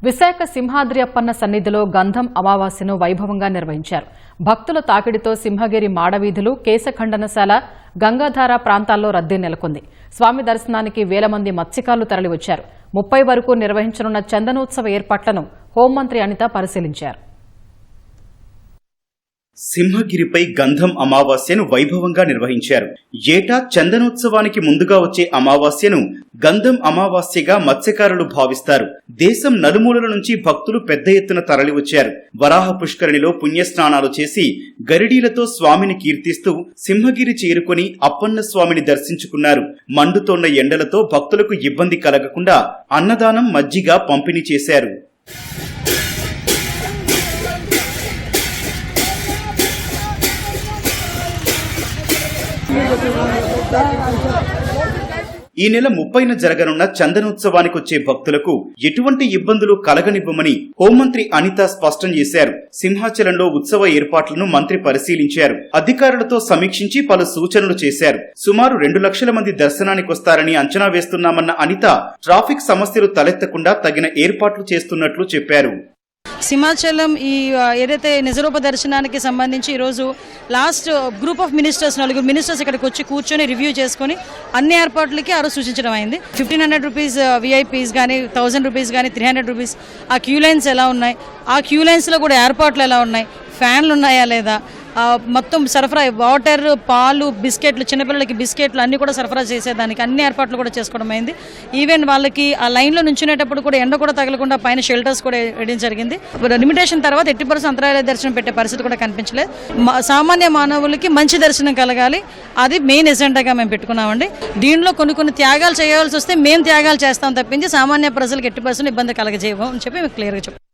విశాఖ సింహాద్రి అప్పన్న సన్నిధిలో గంధం అమావాస్యను వైభవంగా నిర్వహించారు. భక్తుల తాకిడితో సింహగిరి మాడవీధులు, కేశఖండనశాల, గంగాధార ప్రాంతాల్లో రద్దీ నెలకొంది. స్వామి దర్శనానికి వేల మంది మత్స్యకారులు తరలివచ్చారు. 30 వరకు నిర్వహించనున్న చందనోత్సవ ఏర్పాట్లను హోంమంత్రి అనిత పరిశీలించారు. సింహగిరిపై గంధం అమావాస్యను వైభవంగా నిర్వహించారు. ఏటా చందనోత్సవానికి ముందుగా వచ్చే అమావాస్యను గంధం అమావాస్యగా మత్స్యకారులు భావిస్తారు. దేశం నలుమూలల నుంచి భక్తులు పెద్ద ఎత్తున తరలివచ్చారు. వరాహ పుష్కరిణిలో పుణ్యస్నానాలు చేసి గరిడీలతో స్వామిని కీర్తిస్తూ సింహగిరి చేరుకుని అప్పన్న స్వామిని దర్శించుకున్నారు. మండుతోన్న ఎండలతో భక్తులకు ఇబ్బంది కలగకుండా అన్నదానం, మజ్జిగ పంపిణీ చేశారు. ఈ నెల 30న జరగనున్న చందనోత్సవానికి వచ్చే భక్తులకు ఎటువంటి ఇబ్బందులు కలగనివ్వమని హోంమంత్రి అనిత స్పష్టం చేశారు. సింహాచలంలో ఉత్సవ ఏర్పాట్లను మంత్రి పరిశీలించారు. అధికారులతో సమీక్షించి పలు సూచనలు చేశారు. సుమారు 2 లక్షల మంది దర్శనానికొస్తారని అంచనా వేస్తున్నామన్న అనిత ట్రాఫిక్ సమస్యలు తలెత్తకుండా తగిన ఏర్పాట్లు చేస్తున్నట్లు చెప్పారు. సింహాచలం ఏదైతే నిజరూప దర్శనానికి సంబంధించి ఈరోజు last group of ministers 4 ministers ఇక్కడికి వచ్చి కూర్చొని రివ్యూ చేసుకుని అన్ని ఏర్పాట్లకి ఆ రోజు సూచించడం అయింది. 1500 రూపీస్ విఐపీస్ కానీ, 1000 రూపీస్ కానీ, 300 రూపీస్ ఆ క్యూ లైన్స్ ఎలా ఉన్నాయి, ఆ క్యూ లైన్స్లో కూడా ఏర్పాట్లు ఎలా ఉన్నాయి, ఫ్యాన్లు ఉన్నాయా లేదా, మొత్తం సరఫరా వాటర్, పాలు, బిస్కెట్లు, చిన్నపిల్లలకి బిస్కెట్లు అన్నీ కూడా సరఫరా చేసేదానికి అన్ని ఏర్పాట్లు కూడా చేసుకోవడం అయింది. ఈవెన్ వాళ్ళకి ఆ లైన్లో నుంచునేటప్పుడు కూడా ఎండ కూడా తగలకుండా పైన షెల్టర్స్ కూడా వేయడం జరిగింది. లిమిటేషన్ తర్వాత 80% అంతరాయాల దర్శనం పెట్టే పరిస్థితి కూడా కనిపించలేదు. సామాన్య మానవులకి మంచి దర్శనం కలగాలి, అది మెయిన్ ఎజెండాగా మేము పెట్టుకున్నామండి. దీనిలో కొన్ని త్యాగాలు చేయాల్సి వస్తే మేము త్యాగాలు చేస్తాం తప్పించి సామాన్య ప్రజలకు 80% ఇబ్బంది కలగజేయము అని చెప్పి మేము క్లియర్గా చెప్పాం.